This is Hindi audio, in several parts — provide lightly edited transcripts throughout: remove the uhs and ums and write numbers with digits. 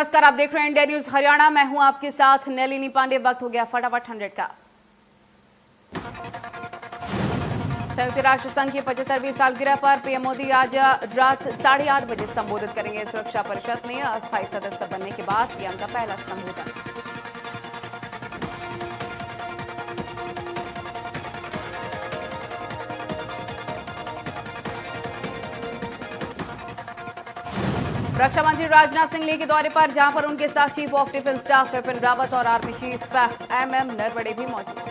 नमस्कार, आप देख रहे हैं इंडिया न्यूज हरियाणा। मैं हूं आपके साथ नलिनी पांडे। वक्त हो गया फटाफट 100 का। संयुक्त राष्ट्र संघ की 75वीं सालगिरह पर पीएम मोदी आज रात 8:30 बजे संबोधित करेंगे। सुरक्षा परिषद में अस्थायी सदस्य बनने के बाद पीएम का पहला संबोधन। रक्षा मंत्री राजनाथ सिंह लेह के दौरे पर, जहां पर उनके साथ chief of defence staff Vipin Rawat और आर्मी चीफ एमएम नरवणे भी मौजूद।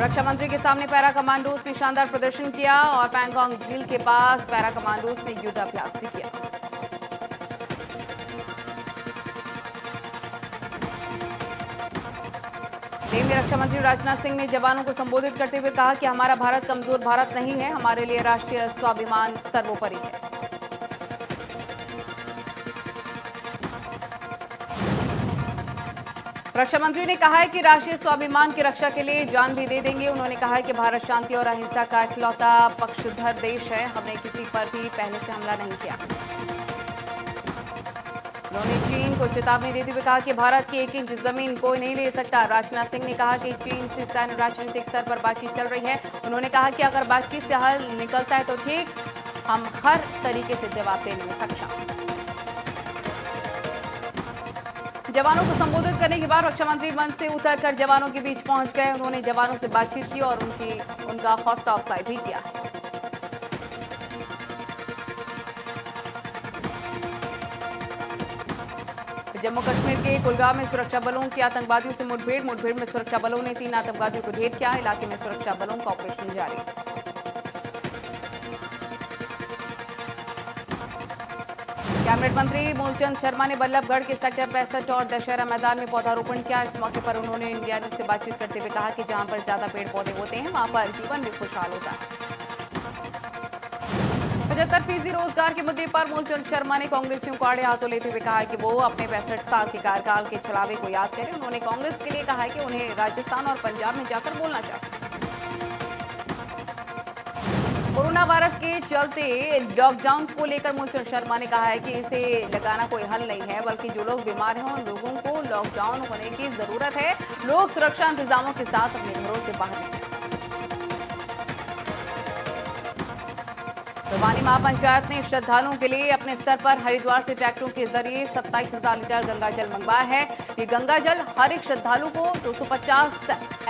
रक्षा मंत्री के सामने पैरा कमांडोज ने शानदार प्रदर्शन किया और पैंगोंग झील के पास पैरा कमांडोज ने युद्धाभ्यास भी किया। लेह में रक्षा मंत्री राजनाथ सिंह ने जवानों को संबोधित करते हुए कहा कि हमारा भारत कमजोर भारत नहीं है, हमारे लिए राष्ट्रीय स्वाभिमान सर्वोपरि है। रक्षा मंत्री ने कहा है कि राष्ट्रीय स्वाभिमान की रक्षा के लिए जान भी दे देंगे। उन्होंने कहा है कि भारत शांति और अहिंसा का इकलौता पक्षधर देश है, हमने किसी पर भी पहले से हमला नहीं किया। उन्होंने चीन को चेतावनी देते हुए कहा कि भारत की 1 इंच जमीन कोई नहीं ले सकता। राजनाथ सिंह ने कहा कि चीन से सैन्य राजनीतिक स्तर पर बातचीत चल रही है। उन्होंने कहा कि अगर बातचीत से हल निकलता है तो ठीक, हम हर तरीके से जवाब देने में सक्षम। जवानों को संबोधित करने के बाद रक्षा मंत्री मंच से उतरकर जवानों के बीच पहुंच गए। उन्होंने जवानों से बातचीत की और उनका हौसला अफजाई भी किया। जम्मू कश्मीर के कुलगाम में सुरक्षा बलों की आतंकवादियों से मुठभेड़ में सुरक्षा बलों ने 3 आतंकवादियों को ढेर किया। इलाके में सुरक्षा बलों का ऑपरेशन जारी। कैबिनेट मंत्री मूलचंद शर्मा ने बल्लभगढ़ के सेक्टर 65 और दशहरा मैदान में पौधारोपण किया। इस मौके पर उन्होंने इंडिया न्यूज से बातचीत करते हुए कहा कि जहां पर ज्यादा पेड़ पौधे होते हैं वहां पर जीवन भी खुशहाल होता है। 75% रोजगार के मुद्दे पर मूलचंद शर्मा ने कांग्रेसियों को आड़े हाथों लेते हुए कहा कि वो अपने 65 साल के कार्यकाल के छलावे को याद करें। उन्होंने कांग्रेस के लिए कहा कि उन्हें राजस्थान और पंजाब में जाकर बोलना चाहिए। कोरोना वायरस के चलते लॉकडाउन को लेकर मूलचंद शर्मा ने कहा है कि इसे लगाना कोई हल नहीं है, बल्कि जो लोग बीमार हैं उन लोगों को लॉकडाउन होने की जरूरत है। लोग सुरक्षा इंतजामों के साथ अपने घरों से बाहर निकलें। भिवानी महापंचायत ने श्रद्धालुओं के लिए अपने स्तर पर हरिद्वार से ट्रैक्टरों के जरिए 27,000 लीटर गंगा जल मंगवाया है। ये गंगा जल हर एक श्रद्धालु को 250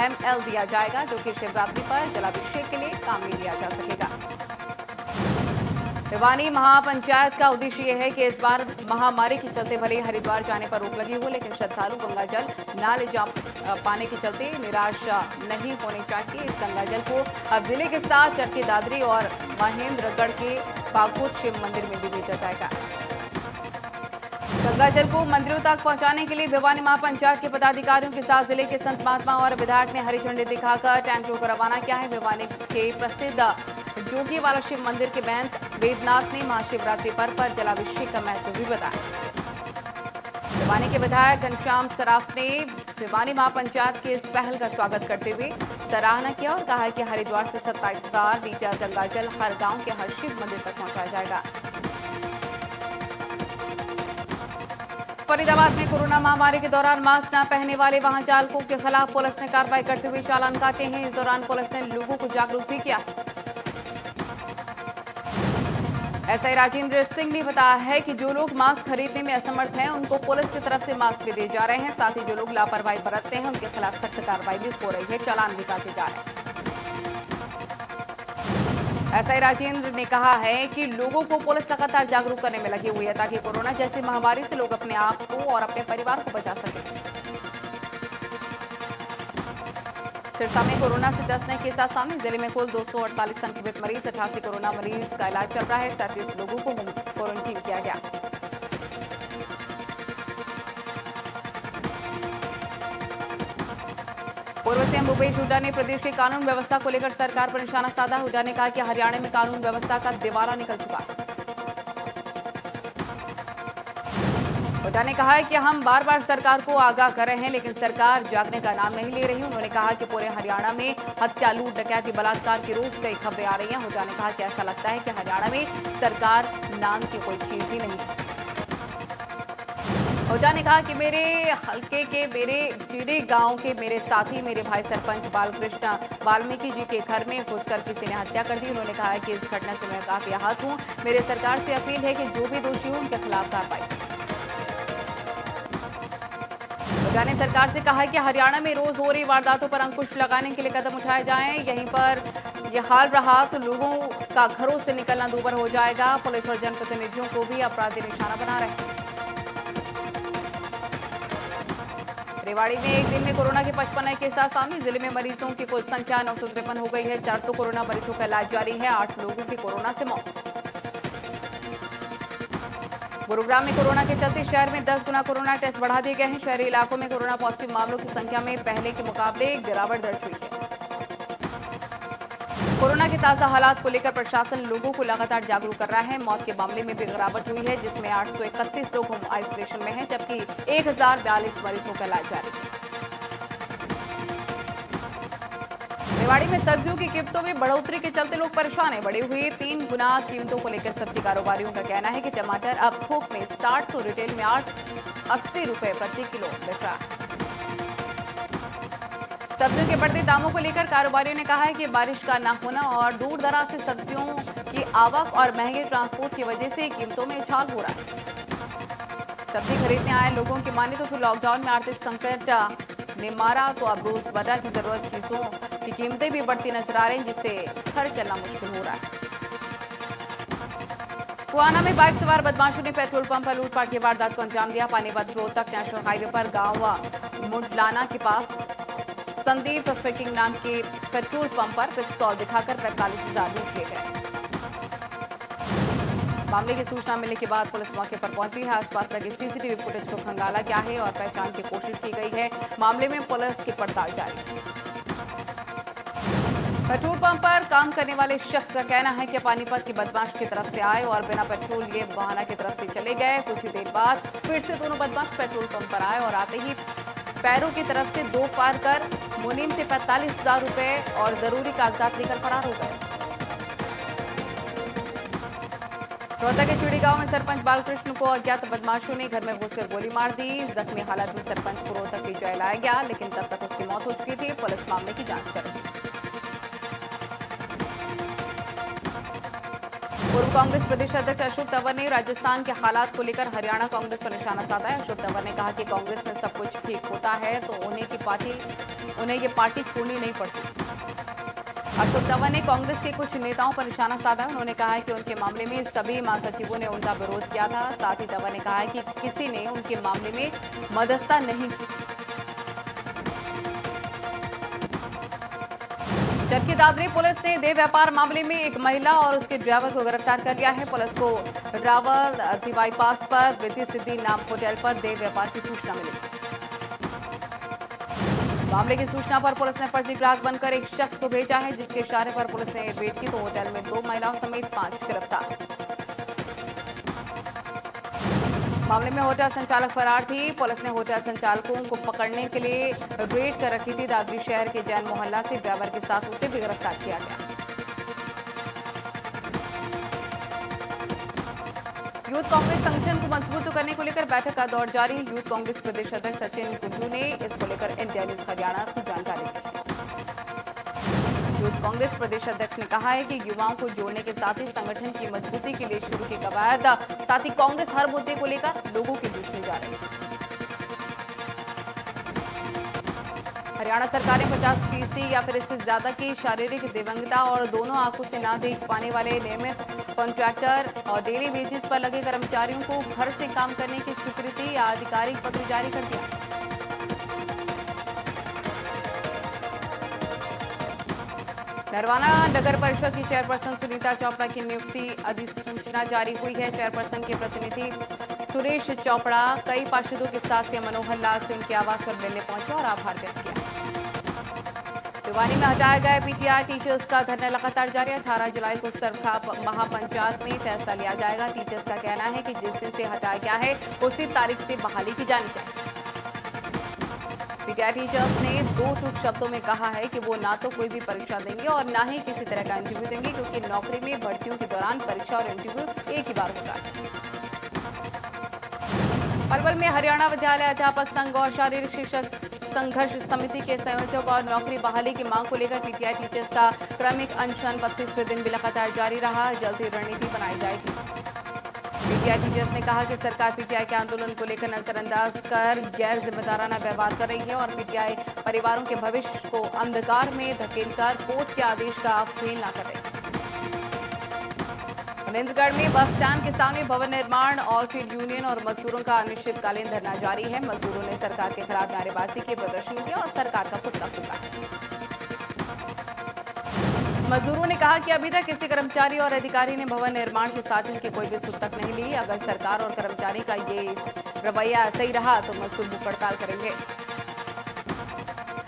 ml दिया जाएगा, जो कि शिवरात्रि पर जलाभिषेक के लिए काम में लिया जा सकेगा। भिवानी महापंचायत का उद्देश्य यह है कि इस बार महामारी के चलते भले हरिद्वार जाने पर रोक लगी हो, लेकिन श्रद्धालु गंगा जल ना ले जा पाने के चलते निराश नहीं होने चाहिए। इस गंगा जल को अब जिले के साथ चरके दादरी और महेंद्रगढ़ के बागोद शिव मंदिर में भी भेजा जाएगा। गंगा जल को मंदिरों तक पहुंचाने के लिए भिवानी महापंचायत के पदाधिकारियों के साथ जिले के संत महात्मा और विधायक ने हरी झंडी दिखाकर टैंकरों को रवाना किया है। भिवानी के प्रसिद्ध जोगी वाला शिव मंदिर के महंत वेदनाथ ने महाशिवरात्रि पर्व पर जलाभिषेक का महत्व भी बताया। भिवानी के विधायक घनश्याम सराफ ने भिवानी महापंचायत के इस पहल का स्वागत करते हुए सराहना किया और कहा कि हरिद्वार से 27,000 लीटर गंगा जल हर गांव के हर शिव मंदिर तक पहुंचाया जाएगा। फरीदाबाद में कोरोना महामारी के दौरान मास्क न पहनने वाले वाहन चालकों के खिलाफ पुलिस ने कार्रवाई करते हुए चालान काटे हैं। इस दौरान पुलिस ने लोगों को जागरूक भी किया। एसआई राजेंद्र सिंह ने बताया है कि जो लोग मास्क खरीदने में असमर्थ हैं उनको पुलिस की तरफ से मास्क भी दिए जा रहे हैं। साथ ही जो लोग लापरवाही बरतते हैं उनके खिलाफ सख्त कार्रवाई भी हो रही है, चालान भी काटे जा रहे हैं। एसआई राजेंद्र ने कहा है कि लोगों को पुलिस लगातार जागरूक करने में लगी हुई है, ताकि कोरोना जैसी महामारी से लोग अपने आप को और अपने परिवार को बचा सकें। सिरसा में कोरोना से 10 नए केस सामने। जिले में कुल 248 संक्रमित मरीज, 88 कोरोना मरीज का इलाज चल रहा है। 37 लोगों को क्वारंटीन किया गया। पूर्व सीएम भूपेश हुड्डा ने प्रदेश की कानून व्यवस्था को लेकर सरकार पर निशाना साधा। हुड्डा ने कहा कि हरियाणा में कानून व्यवस्था का दिवाला निकल चुका है। हुड्डा ने कहा है कि हम बार बार सरकार को आगाह कर रहे हैं, लेकिन सरकार जागने का नाम नहीं ले रही। उन्होंने कहा कि पूरे हरियाणा में हत्या, लूट, डकैती, बलात्कार की रोज कई खबरें आ रही हैं। हुड्डा ने कहा कि ऐसा लगता है कि हरियाणा में सरकार नाम की कोई चीज ही नहीं है। हुड्डा ने कहा कि मेरे हल्के के मेरे जीरे गांव के मेरे साथी मेरे भाई सरपंच बालकृष्ण वाल्मीकि जी के घर में घुसकर किसी ने हत्या कर दी। उन्होंने कहा कि इस घटना से मैं काफी आहत हूं। मेरे सरकार से अपील है कि जो भी दोषी हो उनके खिलाफ कार्रवाई। हुड्डा ने सरकार से कहा है कि हरियाणा में रोज हो रही वारदातों पर अंकुश लगाने के लिए कदम उठाए जाएं। यहीं पर यह हाल रहा तो लोगों का घरों से निकलना दूभर हो जाएगा। पुलिस और जनप्रतिनिधियों को भी अपराधी निशाना बना रहे हैं। रेवाड़ी में एक दिन में कोरोना के 55 नए केस सामने। जिले में मरीजों की कुल संख्या 953 हो गई है। 400 कोरोना मरीजों का इलाज जारी है। 8 लोगों की कोरोना से मौत। गुरुग्राम में कोरोना के चलते शहर में 10 गुना कोरोना टेस्ट बढ़ा दिए गए हैं। शहरी इलाकों में कोरोना पॉजिटिव मामलों की संख्या में पहले के मुकाबले गिरावट दर्ज हुई है। कोरोना के ताजा हालात को लेकर प्रशासन लोगों को लगातार जागरूक कर रहा है। मौत के मामले में भी गिरावट हुई है, जिसमें 831 लोग होम आइसोलेशन में हैं, जबकि 1042 मरीजों का इलाज जारी है। रेवाड़ी में सब्जियों की कीमतों में बढ़ोतरी के चलते लोग परेशान हैं। बढ़ी हुई 3 गुना कीमतों को लेकर सब्जी कारोबारियों का कहना है कि टमाटर अब थोक में 60 तो रिटेल में 80 रुपए प्रति किलो बिक रहा है। सब्जियों के बढ़ते दामों को लेकर कारोबारियों ने कहा है कि बारिश का न होना और दूर दराज से सब्जियों की आवक और महंगे ट्रांसपोर्ट की वजह से कीमतों में उछाल हो रहा है। सब्जी खरीदने आए लोगों की माने तो फिर लॉकडाउन में आर्थिक संकट ने मारा तो अब रोजमर्रा की जरूरत चीजों की कीमतें भी बढ़ती नजर आ रही हैं, जिससे घर चलना मुश्किल हो रहा है। कुआना में बाइक सवार बदमाशों ने पेट्रोल पंप पर लूटपाट की वारदात को अंजाम दिया। पानीपत रोहतक नेशनल हाईवे पर गांव मुंडलाना के पास संदीप फिकिंग नाम के पेट्रोल पंप पर पिस्तौल दिखाकर 45,000 लूट लिए गए। मामले की सूचना मिलने के बाद पुलिस मौके पर पहुंची है। आसपास लगे सीसीटीवी फुटेज को खंगाला गया है और पहचान की कोशिश की गई है। मामले में पुलिस की पड़ताल जारी है। पेट्रोल पंप पर काम करने वाले शख्स का कहना है कि पानीपत की बदमाश की तरफ से आए और बिना पेट्रोल लिए बहाना की तरफ से चले गए। कुछ ही देर बाद फिर से दोनों बदमाश पेट्रोल पंप पर आए और आते ही पैरों की तरफ से 2 पार कर मुनीम से 45,000 रुपए और जरूरी कागजात लेकर फरार हो गए। रोहतक के चुड़ी गांव में सरपंच बालकृष्ण को अज्ञात बदमाशों ने घर में घुसकर गोली मार दी। जख्मी हालत में सरपंच को रोहतक ले जाया लाया गया, लेकिन तब तक उसकी मौत हो चुकी थी। पुलिस मामले की जांच कर रही है। पूर्व कांग्रेस प्रदेश अध्यक्ष अशोक तंवर ने राजस्थान के हालात को लेकर हरियाणा कांग्रेस पर निशाना साधा है। अशोक तंवर ने कहा कि कांग्रेस में सब कुछ ठीक होता है तो उन्हें ये पार्टी छोड़नी नहीं पड़ती। अशोक तंवर ने कांग्रेस के कुछ नेताओं पर निशाना साधा। उन्होंने कहा है कि उनके मामले में सभी महासचिवों ने उनका विरोध किया था। साथ ही तंवर ने कहा है कि किसी ने उनके मामले में मध्यस्थता नहीं की। चरखी दादरी पुलिस ने देह व्यापार मामले में एक महिला और उसके ड्राइवर को गिरफ्तार कर लिया है। पुलिस को रावल बाईपास पर रिद्धि सिद्धि नाम होटल पर देह व्यापार की सूचना मिली। मामले की सूचना पर पुलिस ने फर्जी ग्राहक बनकर एक शख्स को भेजा है, जिसके इशारे पर पुलिस ने रेड की तो होटल में 2 महिलाओं समेत 5 गिरफ्तार। मामले में होटल संचालक फरार थी। पुलिस ने होटल संचालकों को पकड़ने के लिए रेड कर रखी थी। दादरी शहर के जैन मोहल्ला से ड्राइवर के साथ उसे भी गिरफ्तार किया गया। यूथ कांग्रेस संगठन को मजबूत करने को लेकर बैठक का दौर जारी। यूथ कांग्रेस प्रदेश अध्यक्ष सचिन कुंडू ने इसको लेकर इंडिया न्यूज हरियाणा को जानकारी दी। यूथ कांग्रेस प्रदेश अध्यक्ष ने कहा है कि युवाओं को जोड़ने के साथ ही संगठन की मजबूती के लिए शुरू की कवायद, साथ ही कांग्रेस हर मुद्दे को लेकर लोगों के बीच में जा रही है। हरियाणा सरकार ने 50% या फिर इससे ज्यादा की शारीरिक दिव्यांगता और दोनों आंखों से ना देख पाने वाले नियमित कॉन्ट्रैक्टर और डेली बेसिस पर लगे कर्मचारियों को घर से काम करने की स्वीकृति या आधिकारिक पत्र जारी कर दिया। नरवाना नगर परिषद की चेयरपर्सन सुनीता चोपड़ा की नियुक्ति अधिसूचना जारी हुई है। चेयरपर्सन के प्रतिनिधि सुरेश चोपड़ा कई पार्षदों के साथ मनोहर लाल सिंह के आवास पर मिलने पहुंचे और आभार व्यक्त किया। भिवानी में हटाया गया पीटीआई टीचर्स का धरना लगातार जारी है। 18 जुलाई को सरखा महापंचायत में फैसला लिया जाएगा। टीचर्स का कहना है कि जिस दिन से हटाया गया है उसी तारीख से बहाली की जानी चाहिए। पीटीआई टीचर्स ने 2 टूक शब्दों में कहा है कि वो ना तो कोई भी परीक्षा देंगे और ना ही किसी तरह का इंटरव्यू देंगे, क्योंकि नौकरी में भर्तियों के दौरान परीक्षा और इंटरव्यू एक ही बार होता है। पलवल में हरियाणा विद्यालय अध्यापक संघ और शारीरिक शिक्षक संघर्ष समिति के संयोजक और नौकरी बहाली की मांग को लेकर पीटीआई टीचर्स का क्रमिक अनशन 32वें दिन भी लगातार जारी रहा। जल्द ही रणनीति बनाई जाएगी। पीटीआई टीचर्स ने कहा कि सरकार पीटीआई के आंदोलन को लेकर नजरअंदाज कर गैर जिम्मेदाराना व्यवहार कर रही है और पीटीआई परिवारों के भविष्य को अंधकार में धकेलकर कोर्ट के आदेश का फेल न कर रही है। मनेंद्रगढ़ में बस स्टैंड के सामने भवन निर्माण और ट्रेड यूनियन और मजदूरों का अनिश्चितकालीन धरना जारी है। मजदूरों ने सरकार के खिलाफ नारेबाजी के प्रदर्शन किया और सरकार का पुतला फूका। मजदूरों ने कहा कि अभी तक किसी कर्मचारी और अधिकारी ने भवन निर्माण के साधन की कोई भी सुध तक नहीं ली। अगर सरकार और कर्मचारी का ये रवैया ऐसा ही रहा तो मजदूर भूख हड़ताल करेंगे।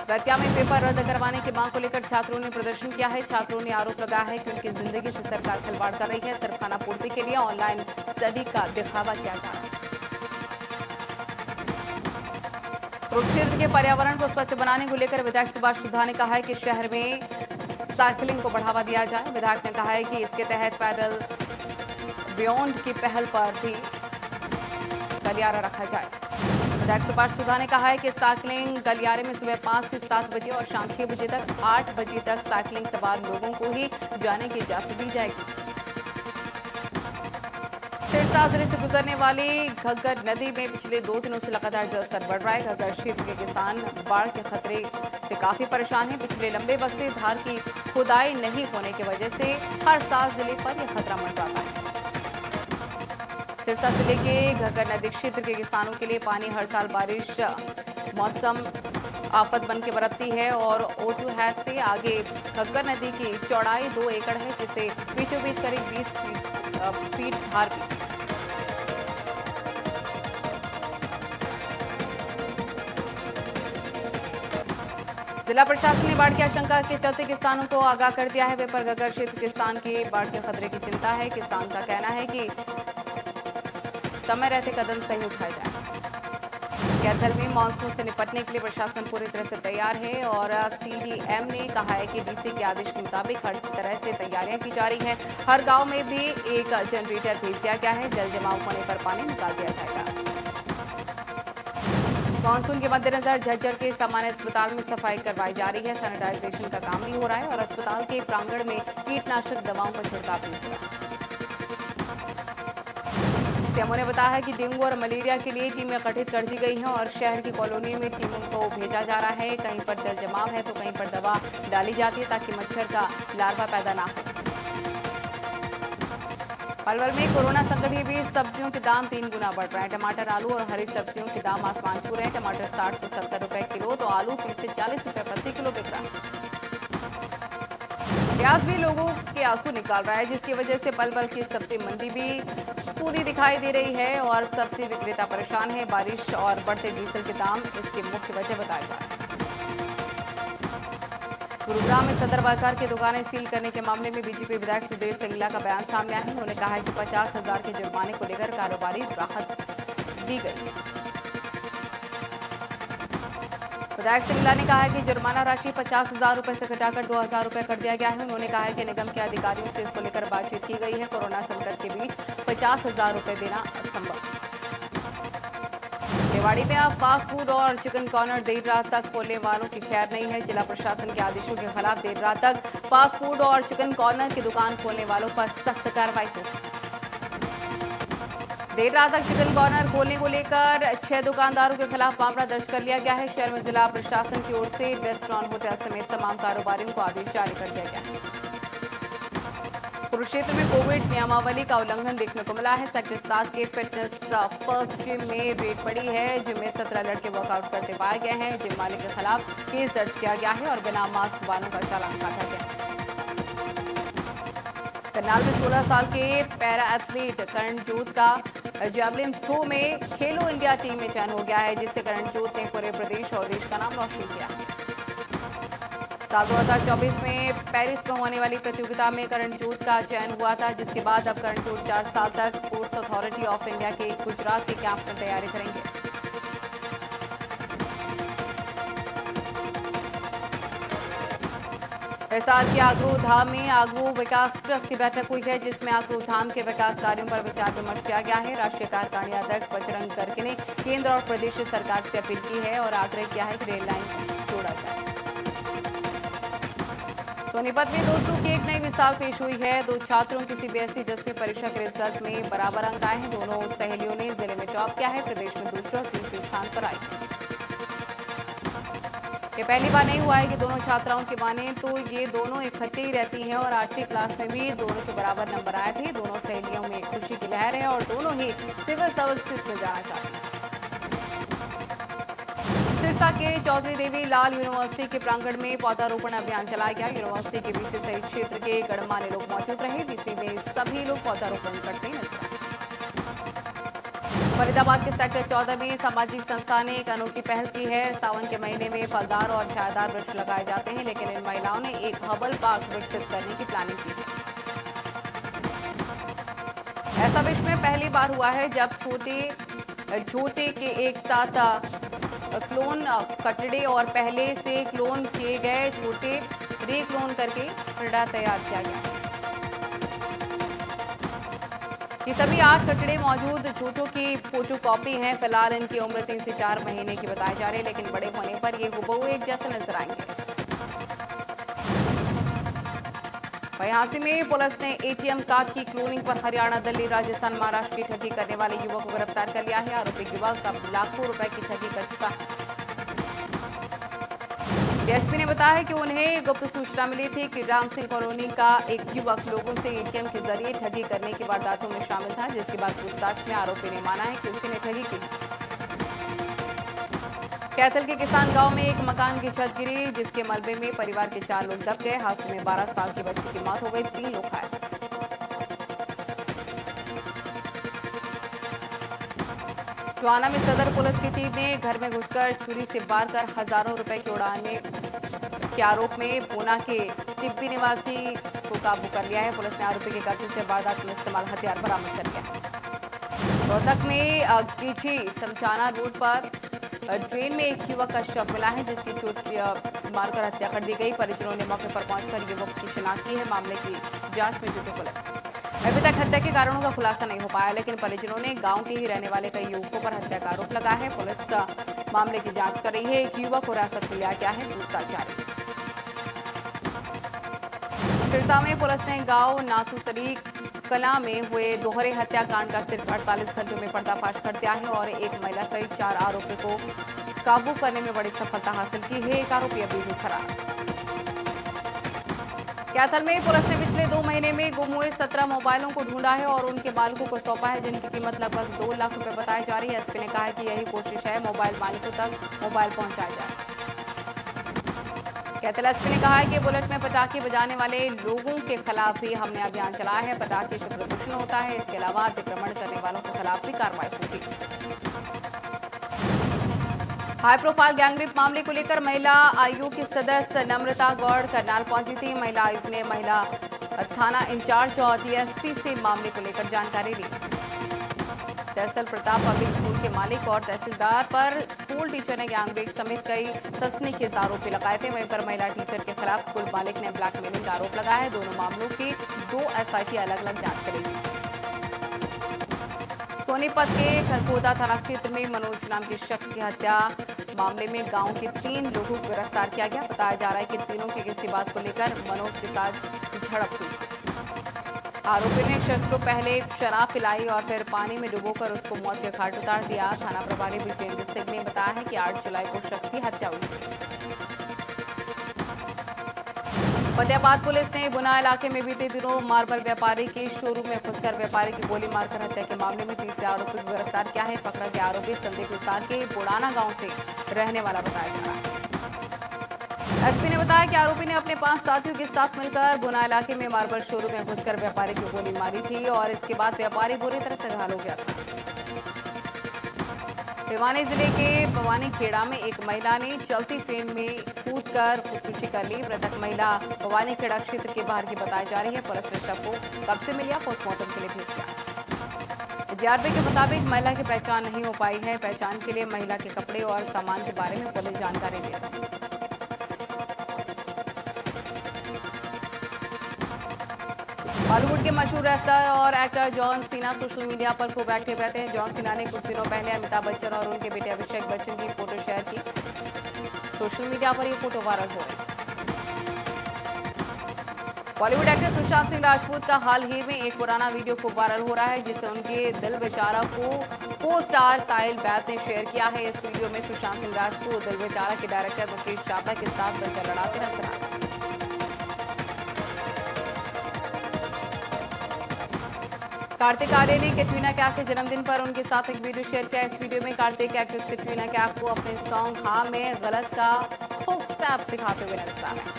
दतिया में पेपर रद्द करवाने की मांग को लेकर छात्रों ने प्रदर्शन किया है। छात्रों ने आरोप लगाया है कि उनकी जिंदगी से सरकार खिलवाड़ कर रही है। सिर्फ खाना पूर्ति के लिए ऑनलाइन स्टडी का दिखावा किया जा रहा है। कुरुक्षेत्र के पर्यावरण को स्वच्छ बनाने को लेकर विधायक सुभाष सुधा ने कहा है कि शहर में साइकिलिंग को बढ़ावा दिया जाए। विधायक ने कहा है कि इसके तहत पैडल बियॉन्ड की पहल पर भी गलियारा रखा जाए। विधायक सुभाष सुधा ने कहा है कि साइकिलिंग गलियारे में सुबह 5 से 7 बजे और शाम 6 बजे तक 8 बजे तक साइकिलिंग सवार लोगों को ही जाने की इजाजत दी जाएगी। सिरसा जिले से गुजरने वाली घग्गर नदी में पिछले 2 दिनों से लगातार जलस्तर बढ़ रहा है। घग्गर क्षेत्र के किसान बाढ़ के खतरे से काफी परेशान हैं। पिछले लंबे वक्त से धार की खुदाई नहीं होने की वजह से हर साल जिले पर यह खतरा मंडराता है। सिरसा जिले के घग्गर नदी क्षेत्र के किसानों के लिए पानी हर साल बारिश मौसम आफत बन के बरतती है और ओटू हैट से आगे घग्गर नदी की चौड़ाई 2 एकड़ है, जिसे बीचों बीच करीब 20 फीट धार भी। जिला प्रशासन ने बाढ़ की आशंका के चलते किसानों को आगाह कर दिया है। वे पर घग्गर क्षेत्र किसान की बाढ़ के खतरे की चिंता है। किसान का कहना है कि समय रहते कदम सही उठाए जाए। कैथल में मानसून से निपटने के लिए प्रशासन पूरी तरह से तैयार है और सीडीएम ने कहा है कि डीसी के आदेश के मुताबिक हर तरह से तैयारियां की जा रही हैं। हर गांव में भी एक जनरेटर भेज दिया गया है। जल जमाव होने पर पानी निकाल दिया जाएगा। मानसून के मद्देनजर झज्जर के सामान्य अस्पताल में सफाई करवाई जा रही है। सैनिटाइजेशन का काम भी हो रहा है और अस्पताल के प्रांगण में कीटनाशक दवाओं का छिड़काव भी हो रहा है। सीएमओ ने बताया है कि डेंगू और मलेरिया के लिए टीमें गठित कर दी गई हैं और शहर की कॉलोनियों में टीमों को भेजा जा रहा है। कहीं पर जल जमाव है तो कहीं पर दवा डाली जाती है ताकि मच्छर का लार्वा पैदा ना हो। पलवल में कोरोना संकट के बीच सब्जियों के दाम 3 गुना बढ़ रहे हैं। टमाटर, आलू और हरी सब्जियों के दाम आसमान छू रहे हैं। टमाटर 60 से 70 रुपए किलो तो आलू 30 से 40 रुपए प्रति किलो बिक रहा है। प्याज भी लोगों के आंसू निकाल रहा है, जिसकी वजह से पलवल की सब्जी मंडी भी सूनी दिखाई दे रही है और सब्जी विक्रेता परेशान है। बारिश और बढ़ते डीजल के दाम इसकी मुख्य वजह बताया जा रहा है। गुरुग्राम में सदर बाजार की दुकानें सील करने के मामले में बीजेपी विधायक सुधीर सिंगला का बयान सामने आया है। उन्होंने कहा है कि 50,000 के जुर्माने को लेकर कारोबारी राहत दी गई। विधायक सिंगला ने कहा है कि जुर्माना राशि 50,000 रुपए से घटाकर 2,000 रुपए कर दिया गया है। उन्होंने कहा है कि निगम के अधिकारियों से इसको लेकर बातचीत की गई है। कोरोना संकट के बीच 50,000 रुपए देना असंभव। रेवाड़ी में अब फास्ट फूड और चिकन कॉर्नर देर रात तक खोलने वालों की खैर नहीं है। जिला प्रशासन के आदेशों के खिलाफ देर रात तक फास्ट फूड और चिकन कॉर्नर की दुकान खोलने वालों पर सख्त कार्रवाई होगी। देर रात तक चिकन कॉर्नर खोलने को लेकर 6 दुकानदारों के खिलाफ मामला दर्ज कर लिया गया है। शहर में जिला प्रशासन की ओर से रेस्टोरेंट, होटल समेत तमाम कारोबारियों को आदेश जारी कर दिया गया है। कुरुक्षेत्र में कोविड नियमावली का उल्लंघन देखने को मिला है। सेक्टर 7 के फिटनेस फर्स्ट जिम में रेड पड़ी है। जिम में 17 लड़के वर्कआउट करते पाए गए हैं। जिम मालिक के खिलाफ केस दर्ज किया गया है और बिना मास्क वालों का चालान काटा गया। करनाल में 16 साल के पैरा एथलीट करणजोत का जैवलिन थ्रो में खेलो इंडिया टीम में चयन हो गया है, जिससे करणजोत ने पूरे प्रदेश और देश का नाम रोशन किया। साल 2024 में पेरिस में होने वाली प्रतियोगिता में करणजोत का चयन हुआ था, जिसके बाद अब करणजोत 4 साल तक स्पोर्ट्स अथॉरिटी ऑफ इंडिया के गुजरात के कैंप में तैयारी करेंगे। इस साल की आगरू धाम में आगरू विकास ट्रस्ट की बैठक हुई है, जिसमें आगरू धाम के विकास कार्यों पर विचार विमर्श किया गया है। राष्ट्रीय कार्यकारिणी अध्यक्ष बजरंग गर्ग ने केंद्र और प्रदेश सरकार से अपील की है और आग्रह किया है कि रेल लाइन जोड़ा जाए। सोनीपत में दोस्तों की एक नई मिसाल पेश हुई है। 2 छात्रों की सीबीएसई 10वीं परीक्षा के रिजल्ट में बराबर अंक आए हैं। दोनों सहेलियों ने जिले में टॉप किया है। प्रदेश में दूसरे और तीसरे स्थान पर आई। ये पहली बार नहीं हुआ है कि दोनों छात्राओं की माने तो ये दोनों इकट्ठे ही रहती हैं और 8वीं क्लास में भी दोनों के बराबर नंबर आए थे। दोनों सहेलियों में खुशी की लहर है और दोनों ही सिविल सर्विसेज में जाना चाहती हैं। सिरसा के चौधरी देवी लाल यूनिवर्सिटी के प्रांगण में पौधारोपण अभियान चलाया गया। यूनिवर्सिटी के बीसी सहित क्षेत्र के गणमान्य लोग मौजूद रहे। बीसी में सभी लोग पौधारोपण करते नजर आए। फरीदाबाद के सेक्टर 14 में सामाजिक संस्था ने एक अनोखी पहल की है। सावन के महीने में फलदार और छायादार वृक्ष लगाए जाते हैं, लेकिन इन महिलाओं ने एक हर्बल पार्क विकसित करने की प्लानिंग की है। ऐसा विश्व में पहली बार हुआ है जब छोटे के एक साथ क्लोन कटड़े और पहले से क्लोन किए गए छोटे रीक्लोन करके कटड़ा तैयार किया गया। ये सभी 8 कटड़े मौजूद छोटों की फोटोकॉपी हैं। फिलहाल इनकी उम्र 3 से 4 महीने की बताई जा रही है, लेकिन बड़े होने पर ये हुबहू एक जैसे नजर आएंगे। बयासी में पुलिस ने एटीएम कार्ड की क्लोनिंग पर हरियाणा, दिल्ली, राजस्थान, महाराष्ट्र की ठगी करने वाले युवक को गिरफ्तार कर लिया है। आरोपी युवक अब लाखों रुपए की ठगी कर चुका है। डीएसपी ने बताया कि उन्हें गुप्त सूचना मिली थी कि राम सिंह कॉलोनी का एक युवक लोगों से एटीएम के जरिए ठगी करने की वारदातों में शामिल था, जिसके बाद पूछताछ में आरोपी ने माना है कि उसने ठगी की। कैथल के किसान गांव में एक मकान की छत गिरी, जिसके मलबे में परिवार के 4 लोग दब गए। हादसे में 12 साल की बच्ची की मौत हो गई, 3 लोग घायल। टोहाना में सदर पुलिस की टीम ने घर में घुसकर छुरी से वार कर हजारों रुपए की उड़ाने के आरोप में पूना के टिब्बी निवासी को काबू कर लिया है। पुलिस ने आरोपी के कब्जे से वारदात में इस्तेमाल हथियार बरामद कर लिया। रोहतक में कीछी समचाना रोड पर ट्रेन में एक युवक का शव मिला है, जिसकी चोट मारकर हत्या कर दी गई। परिजनों ने मौके पर पहुंचकर युवक की शिनाख्त की है। मामले की जांच में जुटी पुलिस। अभी तक हत्या के कारणों का खुलासा नहीं हो पाया, लेकिन परिजनों ने गांव के ही रहने वाले कई युवकों पर हत्या का आरोप लगाया है। पुलिस मामले की जांच कर रही है। एक युवक को हिरासत में लिया गया है, पूछताछ जारी। सिरसा में पुलिस ने गांव नाथूसरी कला में हुए दोहरे हत्याकांड का सिर्फ 48 घंटों में पर्दाफाश कर दिया है और एक महिला सहित 4 आरोपियों को काबू करने में बड़ी सफलता हासिल की है। एक आरोपी अभी भी फरार। कैथल में पुलिस ने पिछले 2 महीने में गुम हुए 17 मोबाइलों को ढूंढा है और उनके मालिकों को सौंपा है, जिनकी कीमत लगभग 2 लाख रुपए बताई जा रही है। एसपी ने कहा है कि यही कोशिश है मोबाइल मालिकों तक मोबाइल पहुंचाया जाए। कैथल एसपी ने कहा है कि बुलेट में पटाखे बजाने वाले लोगों के खिलाफ भी हमने अभियान चलाया है। पटाखे से प्रदूषण होता है, इसके अलावा अतिक्रमण करने वालों के खिलाफ भी कार्रवाई होगी। हाई प्रोफाइल गैंगरेप मामले को लेकर महिला आयोग की सदस्य नम्रता गौड़ करनाल पहुंची थी। महिला आयुक्त ने महिला थाना इंचार्ज और डीएसपी से मामले को लेकर जानकारी ली। तहसील प्रताप पब्लिक स्कूल के मालिक और तहसीलदार पर स्कूल टीचर ने गैंगरेप समेत कई सनसनीखेज आरोप भी लगाए थे। वहीं पर महिला टीचर के खिलाफ स्कूल मालिक ने ब्लैकमेलिंग का आरोप लगाया है। दोनों मामलों की 2 एसआईटी अलग अलग जांच करेगी। सोनीपत के खरखोदा थाना क्षेत्र में मनोज नाम के शख्स की हत्या मामले में गांव के 3 लोगों को गिरफ्तार किया गया। बताया जा रहा है कि तीनों की किसी बात को लेकर मनोज के साथ झड़प हुई। आरोपी ने शख्स को पहले शराब पिलाई और फिर पानी में डुबोकर उसको मौत के घाट उतार दिया। थाना प्रभारी विजेंद्र सिंह ने बताया है कि 8 जुलाई को शख्स की हत्या हुई थी। फतेहाबाद पुलिस ने गुना इलाके में बीते दिनों मार्बल व्यापारी के शोरूम में घुसकर व्यापारी की गोली मारकर हत्या के मामले में तीसरे आरोपी को गिरफ्तार किया है। पकड़ा गया आरोपी संदेह के बुड़ाना गांव से रहने वाला बताया जा रहा है। एसपी ने बताया कि आरोपी ने अपने 5 साथियों के साथ मिलकर गुना इलाके में मार्बल शोरूम में घुसकर व्यापारी को गोली मारी थी और इसके बाद व्यापारी बुरी तरह से घायल हो गया था। भिवानी जिले के भवानी खेड़ा में एक महिला ने चलती ट्रेन में कूदकर खुदकुशी कर ली। मृतक महिला भवानी खेड़ा क्षेत्र के बाहर की बताई जा रही है। पुलिस ने शव को कब्जे में लिया, पोस्टमार्टम के लिए भेज दिया। जीआरपी के मुताबिक महिला की पहचान नहीं हो पाई है। पहचान के लिए महिला के कपड़े और सामान के बारे में पुलिस जानकारी दे रही है। बॉलीवुड के मशहूर रेसलर और actor John Cena social media पर खूब एक्टिव रहते हैं। जॉन सीना ने कुछ दिनों पहले अमिताभ बच्चन और उनके बेटे अभिषेक बच्चन की फोटो शेयर की। सोशल मीडिया पर ये फोटो वायरल हो रही है। बॉलीवुड एक्टर सुशांत सिंह राजपूत का हाल ही में एक पुराना वीडियो खूब वायरल हो रहा है, जिसे उनके दिल बेचारा को स्टार साहिल बैत ने शेयर किया है। इस वीडियो में सुशांत सिंह राजपूत दिल बेचारा के डायरेक्टर मुकेश चावला के साथ बनकर लड़ाते नजर आ रहे हैं। कार्तिक आर्यन ने कैटरीना कैफ के जन्मदिन पर उनके साथ एक वीडियो शेयर किया। इस वीडियो में कार्तिक एक्ट्रेस कैटरीना कैफ को अपने सॉन्ग हाँ में गलत का हुक स्टेप दिखाते हुए नजर आ रहे हैं।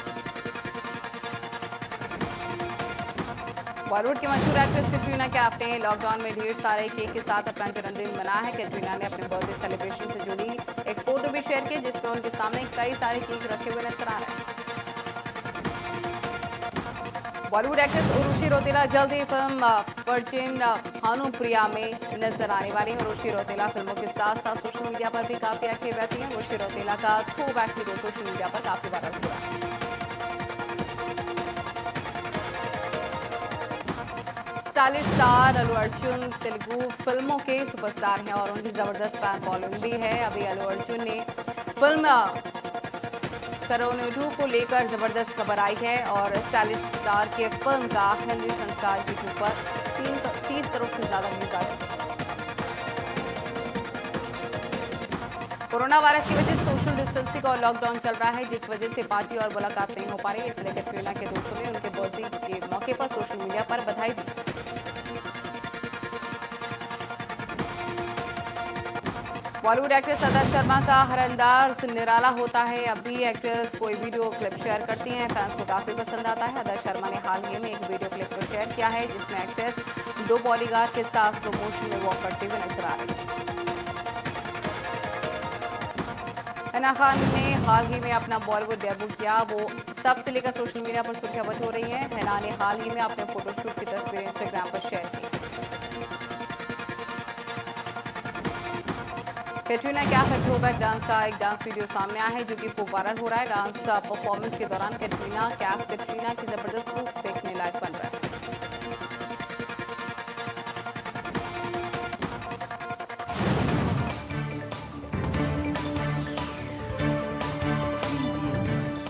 बॉलीवुड की मशहूर एक्ट्रेस कैटरीना कैफ ने लॉकडाउन में ढेर सारे केक के साथ अपना जन्मदिन मनाया है। कैटरीना ने अपने बर्थडे सेलिब्रेशन से जुड़ी एक फोटो भी शेयर की, जिसमें उनके सामने कई सारे केक रखे हुए नजर आ रहे हैं। बॉलीवुड एक्ट्रेस उर्वशी रौतेला जल्द ही फिल्म परचेन भानुप्रिया में नजर आने वाली है। उर्वशी रौतेला फिल्मों के साथ साथ सोशल मीडिया पर भी काफी एक्टिव रहती हैं। उर्वशी रौतेला का थ्रोबैक वीडियो सोशल मीडिया पर काफी वायरल हो रहा है। स्टाइलिश स्टार अल्लू अर्जुन तेलुगु फिल्मों के सुपरस्टार हैं और उनकी जबरदस्त फैन फॉलोइंग भी है। अभी अल्लू अर्जुन ने फिल्म सरोनुडू को लेकर जबरदस्त खबर आई है और स्टाइलिश स्टार की फिल्म का हिंदी संस्कार यूट्यूब पर 30 करोड़ से ज्यादा व्यूज आ चुके हैं। कोरोना वायरस की वजह से सोशल डिस्टेंसिंग और लॉकडाउन चल रहा है, जिस वजह से पार्टी और मुलाकात नहीं हो पा रही है। इसलिए कैटरीना के दोस्तों ने उनके बर्थडे के मौके पर सोशल मीडिया पर बधाई दी। बॉलीवुड एक्ट्रेस अदा शर्मा का हर अंदाज निराला होता है। अब भी एक्ट्रेस कोई वीडियो क्लिप शेयर करती हैं, फैंस को काफी पसंद आता है। अदा शर्मा ने हाल ही में एक वीडियो क्लिप को शेयर किया है, जिसमें एक्ट्रेस 2 बॉडीगार्ड के साथ प्रमोशन में वॉक करते हुए नजर आ रही है। हिना खान ने हाल ही में अपना बॉलीवुड डेब्यू किया। वो तब से लेकर सोशल मीडिया पर सुर्खियां बच हो रही हैं। हिना ने हाल ही में अपने फोटोशूट की तस्वीरें इंस्टाग्राम पर शेयर की। कैटरीना कैफ का थ्रोबैक डांस का एक डांस वीडियो सामने आया है, जो कि खूब वायरल हो रहा है। डांस परफॉर्मेंस के दौरान कैटरीना की जबरदस्त